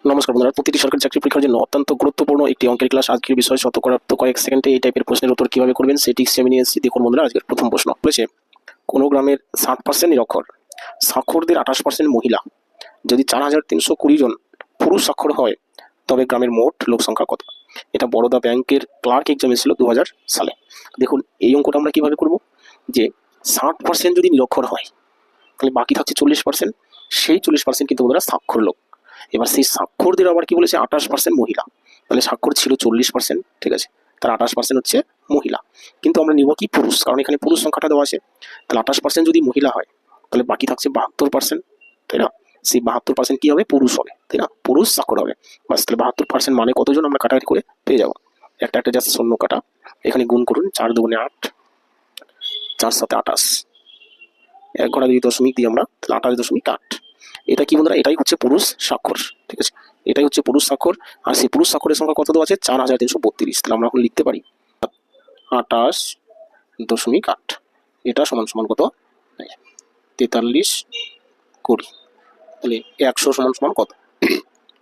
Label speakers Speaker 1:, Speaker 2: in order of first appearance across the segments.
Speaker 1: নমস্কার বন্ধুরা, প্রতিটি সরকারি চাকরি পরীক্ষার জন্য অত্যন্ত গুরুত্বপূর্ণ একটি অঙ্কের ক্লাস। আজকের বিষয় শতকরা কয়েক সেকেন্ডে এই টাইপের প্রশ্নের উত্তর কিভাবে করবেন সেটি আমি নিয়ে এসেছি। দেখুন বন্ধুরা, আজকের প্রথম প্রশ্ন বলেছে, কোনো গ্রামের 60% নিরক্ষর, সাক্ষরদের 28% মহিলা। যদি 4320 জন পুরুষ সাক্ষর হয় তবে গ্রামের মোট লোক সংখ্যা কত? এটা বরোদা ব্যাংকের ক্লার্ক এক্সামে ছিল 2000 সালে। দেখুন এই অঙ্কটা আমরা কিভাবে করব, যে 60% যদি নিরক্ষর হয় তাহলে বাকি থাকছে 40%। সেই 40% কিন্তু বন্ধুরা সাক্ষর লোক। এবার সেই সাক্ষরদের আবার কি বলেছে, 28% মহিলা। তাহলে স্বাক্ষর ছিল 40%, ঠিক আছে, তার 28% হচ্ছে মহিলা। কিন্তু আমরা নিব কি পুরুষ, কারণ এখানে পুরুষ সংখ্যাটা দেওয়া আছে। তাহলে 28% যদি মহিলা হয় তাহলে বাকি থাকছে 72%, তাই না? সেই 72% কি হবে, পুরুষ হবে, তাই না? পুরুষ স্বাক্ষর হবে। বাস, তাহলে 72% মানে কতজন আমরা কাটাকাটি করে পেয়ে যাবো। একটা একটা জাস্ট শূন্য কাটা, এখানে গুণ করুন, 4 দুগুণে 8, 4 7 28, 1 ঘন্টা 2 দশমিক দিই আমরা, তাহলে 28.8। এটা কি বন্ধুরা, এটাই হচ্ছে পুরুষ স্বাক্ষর, ঠিক আছে, এটাই হচ্ছে পুরুষ স্বাক্ষর। আর সেই পুরুষ স্বাক্ষরের সংখ্যা কত দেওয়া আছে, 4332। তাহলে আমরা এখন লিখতে পারি 28.8, এটা সমান সমান কত, 4320। তাহলে 100 সমান সমান কত?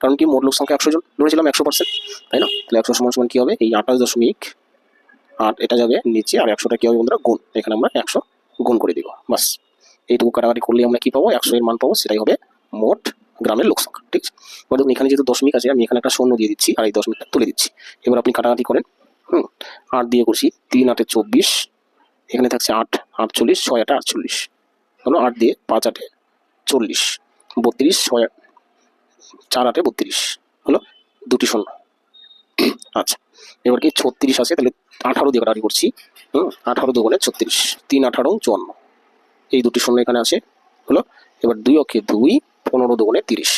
Speaker 1: কারণ কি মোট লোক সংখ্যা 100 জন ধরেছিলাম, 100%, তাই না? তাহলে 100 সমান সমান কি হবে, এই 28.8 এটা যাবে নিচে, আর 100টা কি হবে বন্ধুরা, গুণ। এখানে আমরা 100 গুণ করে দিব, বাস। এইটুকু কাটাকাটি করলে আমরা কি পাবো, 100 এর মান পাবো, সেটাই হবে মোট গ্রামের লোক সংখ্যা, ঠিক আছে। এবার দেখুন এখানে যেহেতু দশমিক আছে, আমি এখানে একটা শূন্য দিয়ে দিচ্ছি আর এই দশমিকটা তুলে দিচ্ছি। এবার আপনি কাটাকাটি করেন। 8 দিয়ে করছি, 3 8 24, এখানে থাকছে 8 48, 6 8 48 হলো, 8 দিয়ে 5 8 40, 32, 6 4 8 32 হলো, দুটি শূন্য। আচ্ছা, এবার কি 36 আছে, তাহলে 18 দিয়ে কাটাকাটি করছি। 18 দুগুণে 36, 3 18 54, এই দুটি শূন্য এখানে আছে হলো। এবার 2 অক্ষে 2, 15 দুগুণে 30,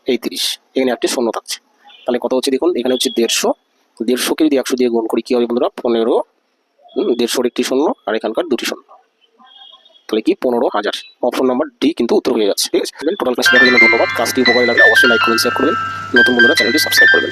Speaker 1: এই 30, এখানে একটি শূন্য থাকছে। তাহলে কত হচ্ছে দেখুন, এখানে হচ্ছে 150। 150কে যদি 100 দিয়ে গুণ করি কি হবে বন্ধুরা, 15। 150-র একটি শূন্য আর এখানকার দুটি শূন্য, তাহলে কি 15,000। অপশন নাম্বার ডি কিন্তু উত্তর হয়ে যাচ্ছে, ঠিক আছে। টোটাল ক্লাস দেখার জন্য ধন্যবাদ। ক্লাসটি উপকারী লাগলে অবশ্যই লাইক করবেন, শেয়ার করবেন, নতুন বন্ধুরা চ্যানেলটি সাবস্ক্রাইব করবেন।